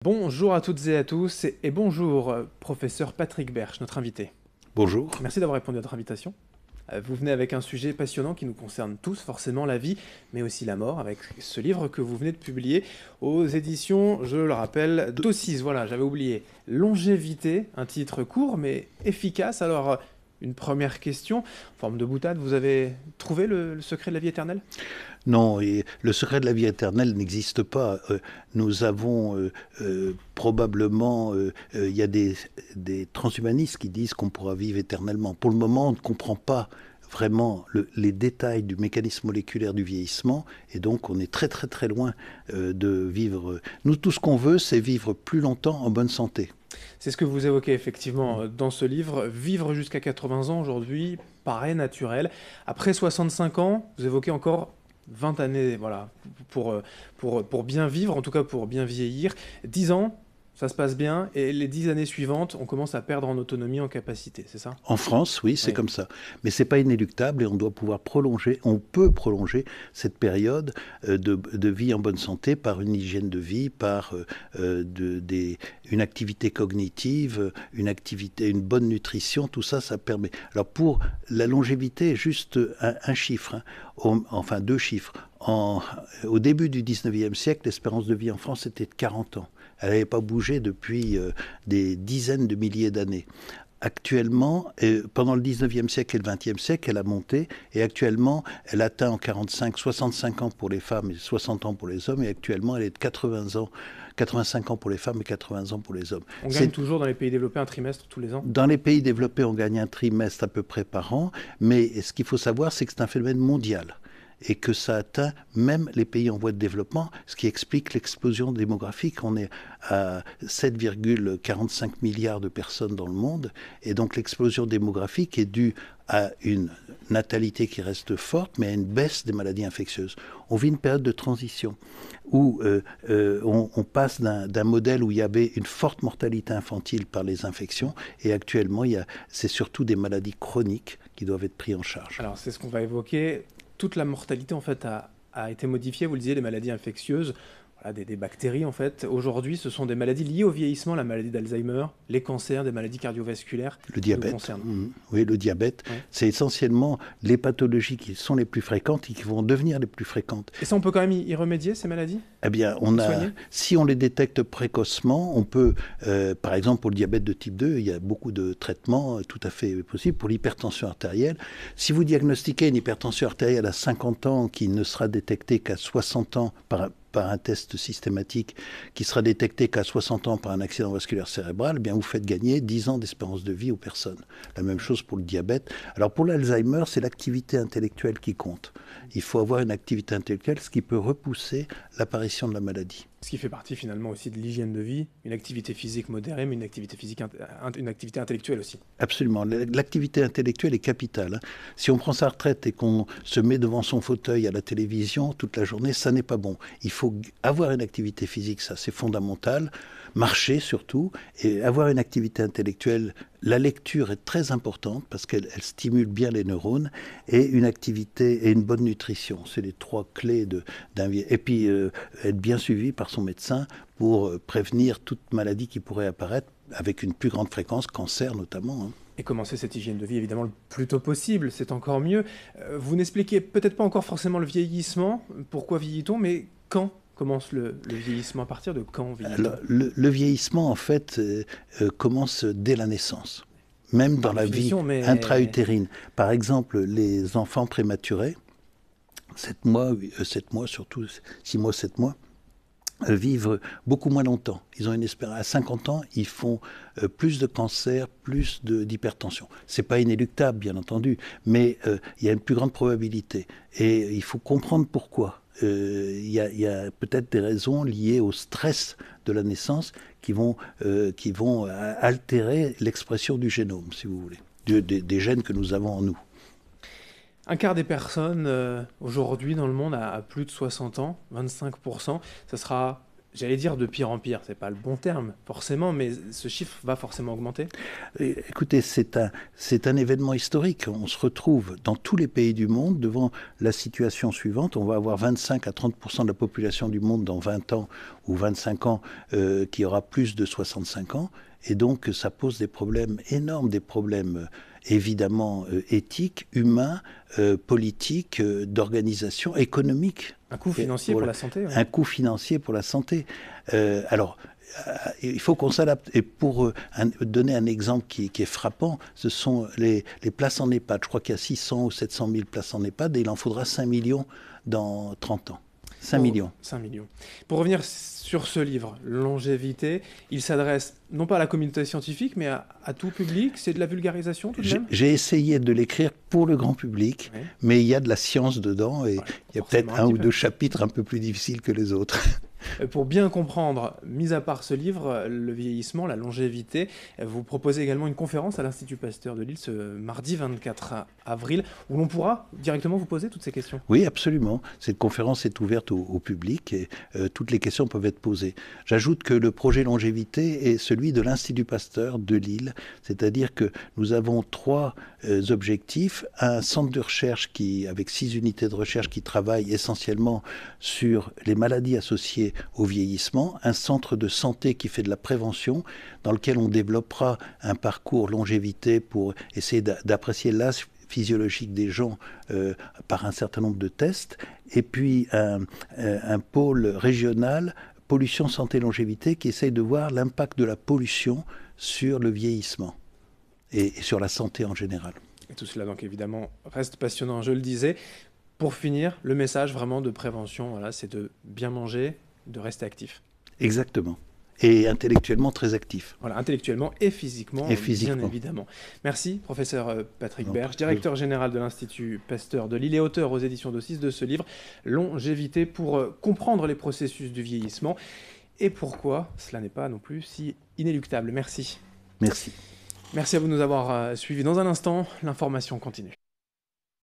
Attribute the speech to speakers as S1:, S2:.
S1: Bonjour à toutes et à tous et bonjour professeur Patrick Berche, notre invité.
S2: Bonjour.
S1: Merci d'avoir répondu à notre invitation. Vous venez avec un sujet passionnant qui nous concerne tous, forcément la vie, mais aussi la mort, avec ce livre que vous venez de publier aux éditions, je le rappelle, d'O6. Voilà, j'avais oublié. Longévité, un titre court mais efficace. Alors, une première question, en forme de boutade, vous avez trouvé le secret de la vie éternelle ?
S2: Non, et le secret de la vie éternelle n'existe pas. Nous avons probablement, il y a des transhumanistes qui disent qu'on pourra vivre éternellement. Pour le moment, on ne comprend pas vraiment les détails du mécanisme moléculaire du vieillissement, et donc on est très très très loin de vivre. Nous, tout ce qu'on veut, c'est vivre plus longtemps en bonne santé.
S1: C'est ce que vous évoquez effectivement dans ce livre. Vivre jusqu'à 80 ans aujourd'hui paraît naturel. Après 65 ans, vous évoquez encore 20 années voilà, pour bien vivre, en tout cas pour bien vieillir. 10 ans, ça se passe bien, et les 10 années suivantes, on commence à perdre en autonomie, en capacité, c'est ça ?
S2: En France, oui, c'est
S1: Oui.
S2: comme ça. Mais c'est pas inéluctable et on doit pouvoir prolonger, on peut prolonger cette période de vie en bonne santé par une hygiène de vie, par une activité cognitive, une bonne nutrition, tout ça, ça permet. Alors pour la longévité, juste un chiffre, enfin deux chiffres. Au début du 19e siècle, l'espérance de vie en France était de 40 ans. Elle n'avait pas bougé depuis des dizaines de milliers d'années. Actuellement, pendant le 19e siècle et le 20e siècle, elle a monté, et actuellement, elle atteint en 45, 65 ans pour les femmes et 60 ans pour les hommes, et actuellement, elle est de 80 ans, 85 ans pour les femmes et 80 ans pour les hommes.
S1: On gagne toujours dans les pays développés un trimestre tous les ans ?
S2: Dans les pays développés, on gagne un trimestre à peu près par an, mais ce qu'il faut savoir, c'est que c'est un phénomène mondial, et que ça atteint même les pays en voie de développement, ce qui explique l'explosion démographique. On est à 7,45 milliards de personnes dans le monde, et donc l'explosion démographique est due à une natalité qui reste forte, mais à une baisse des maladies infectieuses. On vit une période de transition où on passe d'un modèle où il y avait une forte mortalité infantile par les infections, et actuellement, c'est surtout des maladies chroniques qui doivent être prises en charge.
S1: Alors c'est ce qu'on va évoquer. Toute la mortalité en fait a été modifiée, vous le disiez, les maladies infectieuses, voilà, des bactéries en fait. Aujourd'hui, ce sont des maladies liées au vieillissement, la maladie d'Alzheimer, les cancers, des maladies cardiovasculaires.
S2: Le diabète. Oui, le diabète, ouais. C'est essentiellement les pathologies qui sont les plus fréquentes et qui vont devenir les plus fréquentes.
S1: Et ça, on peut quand même y remédier, ces maladies ?
S2: Eh bien, si on les détecte précocement, on peut, par exemple, pour le diabète de type 2, il y a beaucoup de traitements tout à fait possibles. Pour l'hypertension artérielle, si vous diagnostiquez une hypertension artérielle à 50 ans qui ne sera détectée qu'à 60 ans par un test systématique, qui sera détecté qu'à 60 ans par un accident vasculaire cérébral, eh bien vous faites gagner 10 ans d'espérance de vie aux personnes. La même chose pour le diabète. Alors pour l'Alzheimer, c'est l'activité intellectuelle qui compte. Il faut avoir une activité intellectuelle, ce qui peut repousser l'apparition de la maladie.
S1: Ce qui fait partie finalement aussi de l'hygiène de vie, une activité physique modérée, mais une activité intellectuelle aussi.
S2: Absolument. L'activité intellectuelle est capitale. Si on prend sa retraite et qu'on se met devant son fauteuil à la télévision toute la journée, ça n'est pas bon. Il faut avoir une activité physique, ça c'est fondamental. Marcher surtout, et avoir une activité intellectuelle. La lecture est très importante parce qu'elle stimule bien les neurones, et une activité et une bonne nutrition. C'est les trois clés d'un vie. Et puis être bien suivi par son médecin pour prévenir toute maladie qui pourrait apparaître avec une plus grande fréquence, cancer notamment. Hein.
S1: Et commencer cette hygiène de vie évidemment le plus tôt possible, c'est encore mieux. Vous n'expliquez peut-être pas encore forcément le vieillissement, pourquoi vieillit-on, mais quand commence le vieillissement ? À partir de quand vieillit-on ?
S2: Le vieillissement, en fait, commence dès la naissance, même dans la vie intra-utérine. Par exemple, les enfants prématurés, 7 mois, surtout 6 mois, 7 mois, vivent beaucoup moins longtemps. Ils ont une espérance. À 50 ans, ils font plus de cancer, plus d'hypertension. C'est pas inéluctable, bien entendu, mais il y a une plus grande probabilité. Et il faut comprendre pourquoi. Il y a peut-être des raisons liées au stress de la naissance qui vont altérer l'expression du génome, si vous voulez, des gènes que nous avons en nous.
S1: Un quart des personnes aujourd'hui dans le monde a plus de 60 ans, 25%. Ça sera j'allais dire de pire en pire, c'est pas le bon terme forcément, mais ce chiffre va forcément augmenter.
S2: Écoutez, c'est un événement historique. On se retrouve dans tous les pays du monde devant la situation suivante. On va avoir 25 à 30% de la population du monde dans 20 ans ou 25 ans qui aura plus de 65 ans. Et donc, ça pose des problèmes énormes, des problèmes évidemment éthiques, humains, politiques, d'organisation, économiques.
S1: Un coût financier pour la santé.
S2: Un coût financier pour la santé. Il faut qu'on s'adapte. Et pour donner un exemple qui est frappant, ce sont les places en EHPAD. Je crois qu'il y a 600 ou 700 000 places en EHPAD et il en faudra 5 millions dans 30 ans. 5 millions.
S1: 5 millions. Pour revenir sur ce livre, Longévité, il s'adresse non pas à la communauté scientifique, mais à tout public. C'est de la vulgarisation tout de même.
S2: J'ai essayé de l'écrire pour le grand public, oui. Mais il y a de la science dedans et il y a peut-être un ou deux chapitres un peu plus difficiles que les autres.
S1: Pour bien comprendre, mis à part ce livre, le vieillissement, la longévité, vous proposez également une conférence à l'Institut Pasteur de Lille ce mardi 24 avril, où l'on pourra directement vous poser toutes ces questions.
S2: Oui, absolument. Cette conférence est ouverte au public et toutes les questions peuvent être posées. J'ajoute que le projet longévité est celui de l'Institut Pasteur de Lille, c'est-à-dire que nous avons 3 objectifs. Un centre de recherche avec 6 unités de recherche qui travaillent essentiellement sur les maladies associées au vieillissement, un centre de santé qui fait de la prévention, dans lequel on développera un parcours longévité pour essayer d'apprécier l'âge physiologique des gens par un certain nombre de tests, et puis un pôle régional pollution, santé, longévité qui essaye de voir l'impact de la pollution sur le vieillissement et sur la santé en général.
S1: Et tout cela donc évidemment reste passionnant, je le disais. Pour finir, le message vraiment de prévention, voilà, c'est de bien manger, de rester actif.
S2: Exactement. Et intellectuellement très actif.
S1: Voilà, intellectuellement et physiquement, bien évidemment. Merci, professeur Patrick Berge, directeur général de l'Institut Pasteur de Lille et auteur aux éditions d'O6 de ce livre, Longévité, pour comprendre les processus du vieillissement et pourquoi cela n'est pas non plus si inéluctable. Merci.
S2: Merci.
S1: Merci à vous de nous avoir suivis. Dans un instant, l'information continue.